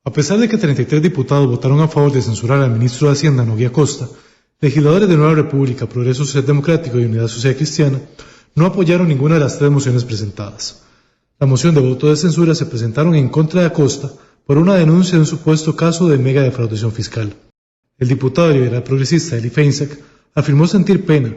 A pesar de que 33 diputados votaron a favor de censurar al ministro de Hacienda, Nogui Acosta, legisladores de Nueva República, Progreso Social Democrático y Unidad Social Cristiana no apoyaron ninguna de las tres mociones presentadas. La moción de voto de censura se presentaron en contra de Acosta por una denuncia de un supuesto caso de mega defraudación fiscal. El diputado liberal progresista Eli Feinsack afirmó sentir pena,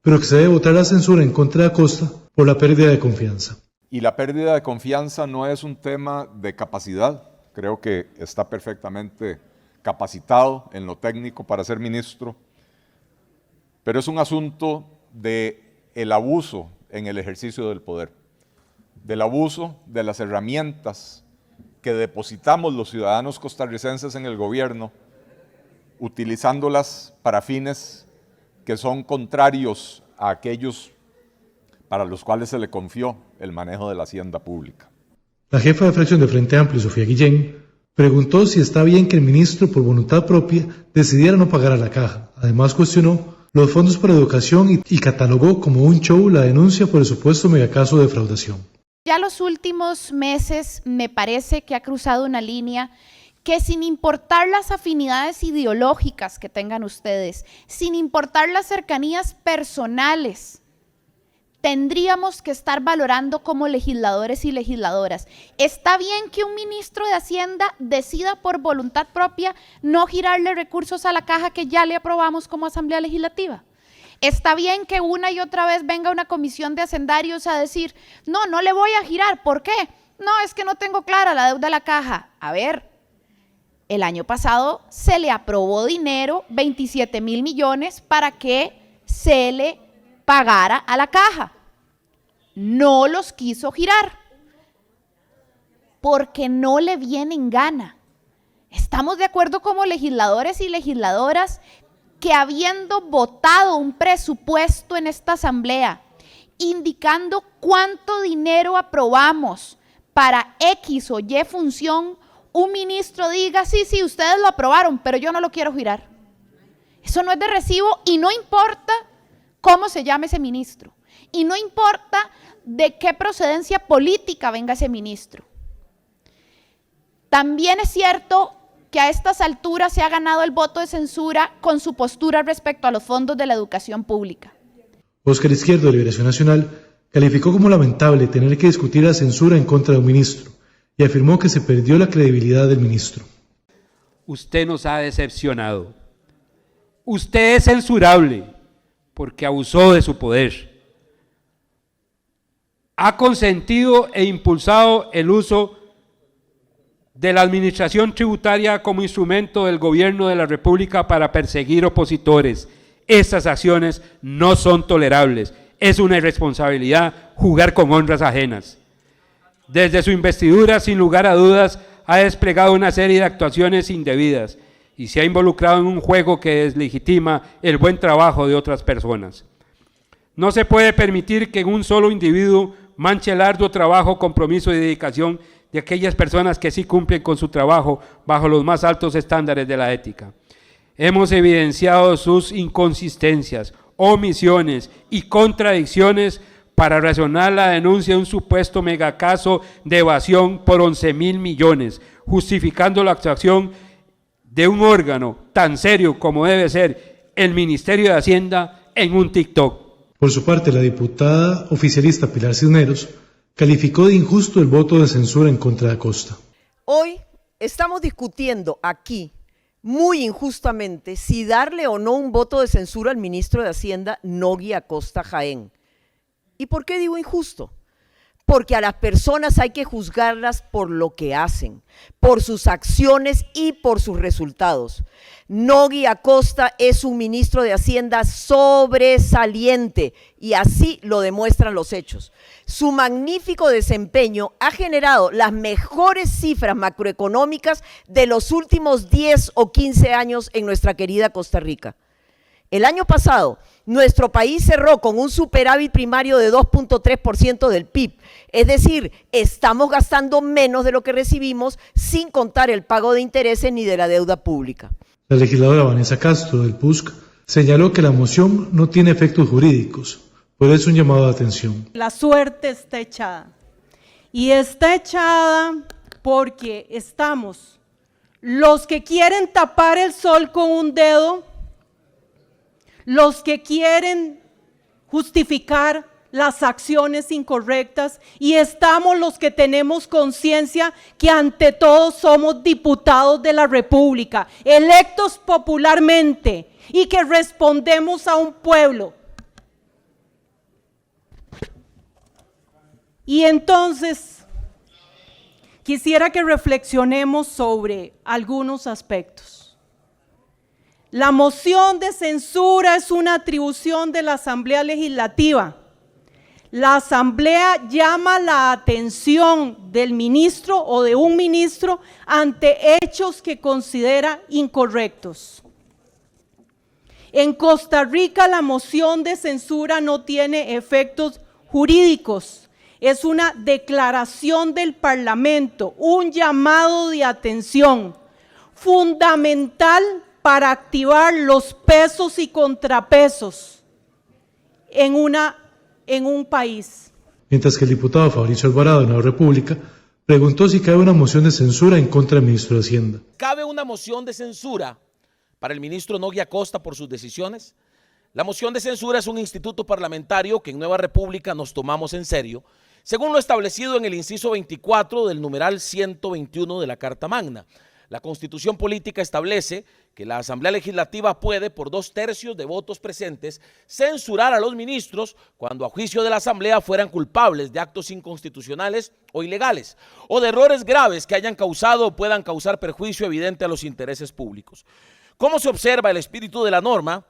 pero que se debe votar la censura en contra de Acosta por la pérdida de confianza. Y la pérdida de confianza no es un tema de capacidad. Creo que está perfectamente capacitado en lo técnico para ser ministro, pero es un asunto del abuso en el ejercicio del poder, del abuso de las herramientas que depositamos los ciudadanos costarricenses en el gobierno, utilizándolas para fines que son contrarios a aquellos para los cuales se le confió el manejo de la hacienda pública. La jefa de fracción de Frente Amplio, Sofía Guillén, preguntó si está bien que el ministro, por voluntad propia, decidiera no pagar a la caja. Además, cuestionó los fondos para educación y catalogó como un show la denuncia por el supuesto megacaso de defraudación. Ya los últimos meses me parece que ha cruzado una línea que, sin importar las afinidades ideológicas que tengan ustedes, sin importar las cercanías personales, tendríamos que estar valorando como legisladores y legisladoras. Está bien que un ministro de Hacienda decida por voluntad propia no girarle recursos a la caja que ya le aprobamos como Asamblea Legislativa. Está bien que una y otra vez venga una comisión de hacendarios a decir, no le voy a girar. ¿Por qué? No, es que no tengo clara la deuda de la caja. A ver, el año pasado se le aprobó dinero, 27,000 millones, para que se le pagara a la caja. No los quiso girar porque no le viene en gana. Estamos de acuerdo como legisladores y legisladoras que, habiendo votado un presupuesto en esta asamblea indicando cuánto dinero aprobamos para X o Y función, un ministro diga, sí, ustedes lo aprobaron, pero yo no lo quiero girar. Eso no es de recibo, y no importa cómo se llame ese ministro, y no importa de qué procedencia política venga ese ministro. También es cierto que a estas alturas se ha ganado el voto de censura con su postura respecto a los fondos de la educación pública. Óscar Izquierdo, de Liberación Nacional, calificó como lamentable tener que discutir la censura en contra de un ministro y afirmó que se perdió la credibilidad del ministro. Usted nos ha decepcionado. Usted es censurable porque abusó de su poder. Ha consentido e impulsado el uso de la administración tributaria como instrumento del gobierno de la República para perseguir opositores. Estas acciones no son tolerables. Es una irresponsabilidad jugar con honras ajenas. Desde su investidura, sin lugar a dudas, ha desplegado una serie de actuaciones indebidas y se ha involucrado en un juego que deslegitima el buen trabajo de otras personas. No se puede permitir que un solo individuo manche el arduo trabajo, compromiso y dedicación de aquellas personas que sí cumplen con su trabajo bajo los más altos estándares de la ética. Hemos evidenciado sus inconsistencias, omisiones y contradicciones para razonar la denuncia de un supuesto megacaso de evasión por 11,000 millones, justificando la actuación de un órgano tan serio como debe ser el Ministerio de Hacienda en un TikTok. Por su parte, la diputada oficialista Pilar Cisneros calificó de injusto el voto de censura en contra de Acosta. Hoy estamos discutiendo aquí, muy injustamente, si darle o no un voto de censura al ministro de Hacienda, Nogui Acosta Jaén. ¿Y por qué digo injusto? Porque a las personas hay que juzgarlas por lo que hacen, por sus acciones y por sus resultados. Nogui Acosta es un ministro de Hacienda sobresaliente y así lo demuestran los hechos. Su magnífico desempeño ha generado las mejores cifras macroeconómicas de los últimos 10 o 15 años en nuestra querida Costa Rica. El año pasado, nuestro país cerró con un superávit primario de 2.3% del PIB, es decir, estamos gastando menos de lo que recibimos sin contar el pago de intereses ni de la deuda pública. La legisladora Vanessa Castro, del PUSC, señaló que la moción no tiene efectos jurídicos, por eso un llamado de atención. La suerte está echada, y está echada porque estamos los que quieren tapar el sol con un dedo, los que quieren justificar las acciones incorrectas, y estamos los que tenemos conciencia que ante todo somos diputados de la República, electos popularmente y que respondemos a un pueblo. Y entonces quisiera que reflexionemos sobre algunos aspectos. La moción de censura es una atribución de la Asamblea Legislativa. La Asamblea llama la atención del ministro o de un ministro ante hechos que considera incorrectos. En Costa Rica la moción de censura no tiene efectos jurídicos. Es una declaración del Parlamento, un llamado de atención fundamental para activar los pesos y contrapesos en un país. Mientras que el diputado Fabricio Alvarado de Nueva República preguntó si cabe una moción de censura en contra del ministro de Hacienda. ¿Cabe una moción de censura para el ministro Nogui Acosta por sus decisiones? La moción de censura es un instituto parlamentario que en Nueva República nos tomamos en serio, según lo establecido en el inciso 24 del numeral 121 de la Carta Magna. La Constitución Política establece que la Asamblea Legislativa puede, por 2/3 de votos presentes, censurar a los ministros cuando a juicio de la Asamblea fueran culpables de actos inconstitucionales o ilegales, o de errores graves que hayan causado o puedan causar perjuicio evidente a los intereses públicos. ¿Cómo se observa el espíritu de la norma?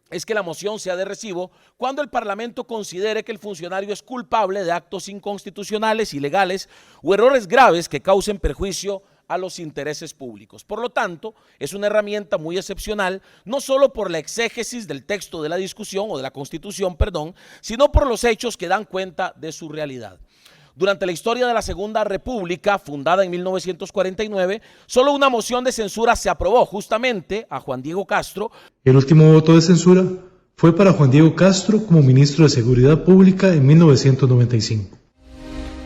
Es que la moción sea de recibo cuando el Parlamento considere que el funcionario es culpable de actos inconstitucionales, ilegales o errores graves que causen perjuicio a los intereses públicos. Por lo tanto, es una herramienta muy excepcional, no solo por la exégesis del texto de la discusión o de la Constitución, sino por los hechos que dan cuenta de su realidad. Durante la historia de la Segunda República, fundada en 1949, solo una moción de censura se aprobó, justamente a Juan Diego Castro. El último voto de censura fue para Juan Diego Castro como ministro de Seguridad Pública en 1995.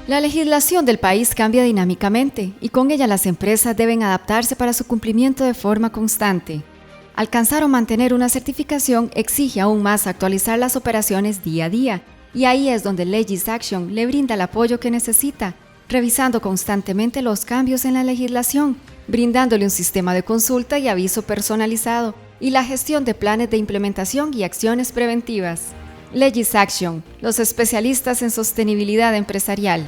La legislación del país cambia dinámicamente y con ella las empresas deben adaptarse para su cumplimiento de forma constante. Alcanzar o mantener una certificación exige aún más actualizar las operaciones día a día, y ahí es donde Legis Action le brinda el apoyo que necesita, revisando constantemente los cambios en la legislación, brindándole un sistema de consulta y aviso personalizado, y la gestión de planes de implementación y acciones preventivas. Legis Action, los especialistas en sostenibilidad empresarial.